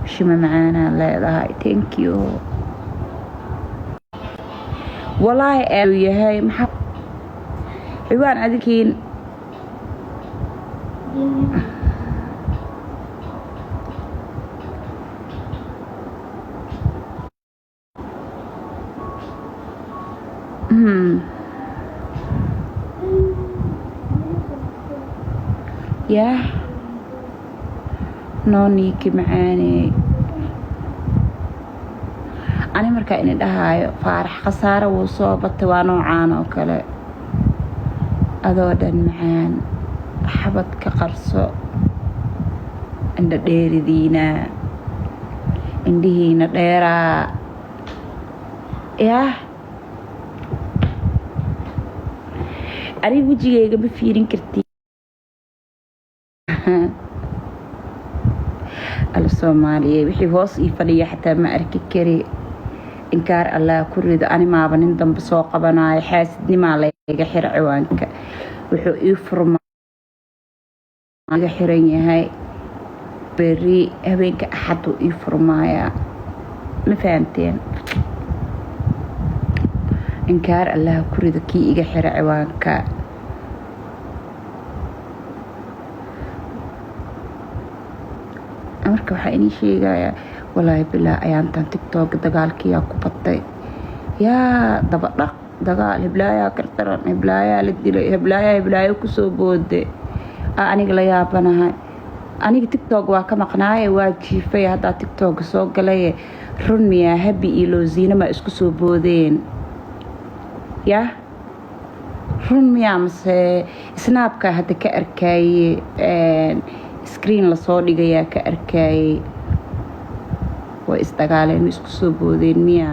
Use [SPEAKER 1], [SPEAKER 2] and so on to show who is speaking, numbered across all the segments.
[SPEAKER 1] شما معانا لا هاي thank you والله يا هاي محب عوان أذكين يا نونيكي معاني أنا مركا إني دهايو فارح خسارة وصوبة ونوعان وكلا أذودا معان حبت كقرصو عند ديري دينا عندهينا ديرا يا أري وجيجا بفيرين كرتي الصومالية وحي هوس إيفالية حتى ما أركي كري إنكار الله كريد أنا ما بنندم بسوق بناي حاسدني ما لقى حر عوانك وحو يفرم حريني هاي بري هبينك أحد يفرمايا ما فهمتين إنكار الله كريد كي إيجا حر عوانك marka waxa inii sheegaya wallahi bilaa ayaantan tiktok dagaalkii ku batay yaa daba dhaq dagaal heblaaya kartaran heblaaya la dilay heblaaya ku soo boode aniga la yaabanahay aniga tiktok waa ka maqnaay waa jiifay hada tiktok soo galay run miya habi ilo ziina ma isku soo boodeen yaa run miya mase snapka hada ka arkay screen la soo dhigayaa ka arkay way isdagaaleen isku soo boodeen miya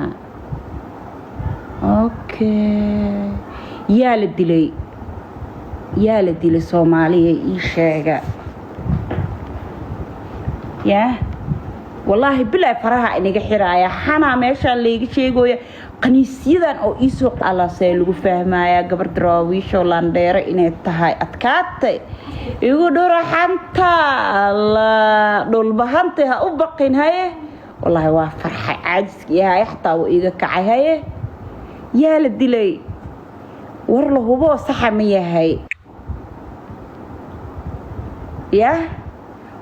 [SPEAKER 1] okay yaa la dilay Soomaaliya ii sheega yaa wallahi bilaa faraha inaga xiraaya xana meesha leega sheegoya qaniisyadan oo ii soo qalasay lagu fahmaaya gabar daraawiisho landheero inay tahay adkaatay igu dhuraxanta la dhulbahanta ha u baqin haye wallahi waa farxay caadiski yahay xataa oo iga kacay haye yaa la dilay war la hubo sax ma yahay yaa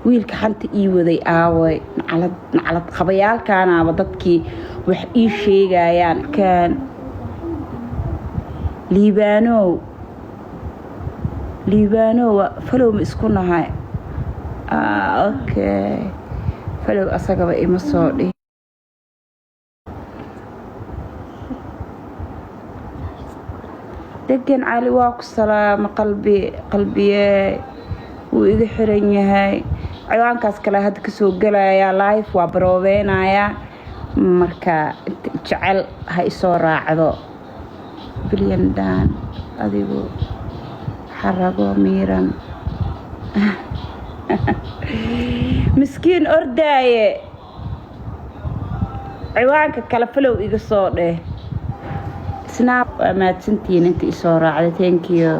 [SPEAKER 1] wiilka xanta ii waday aaway nacalad qabayaalkaanaaba dadkii wax ii sheegayaan kan liibano falow ma isku nahay okay falow asagaba ima soo dhih degan cali waa ku salaam qalbiye wuu iga xiran yahay ciwaankaas kale hadda ka soo galaya live waa baroobeynaya marka jecel ha isoo raacdo bilyan daan adigu xarago miiran miskiin ordaaye ciwaanka kale falow iga soo dheh snap amaadsantiin inta isoo raacday thank you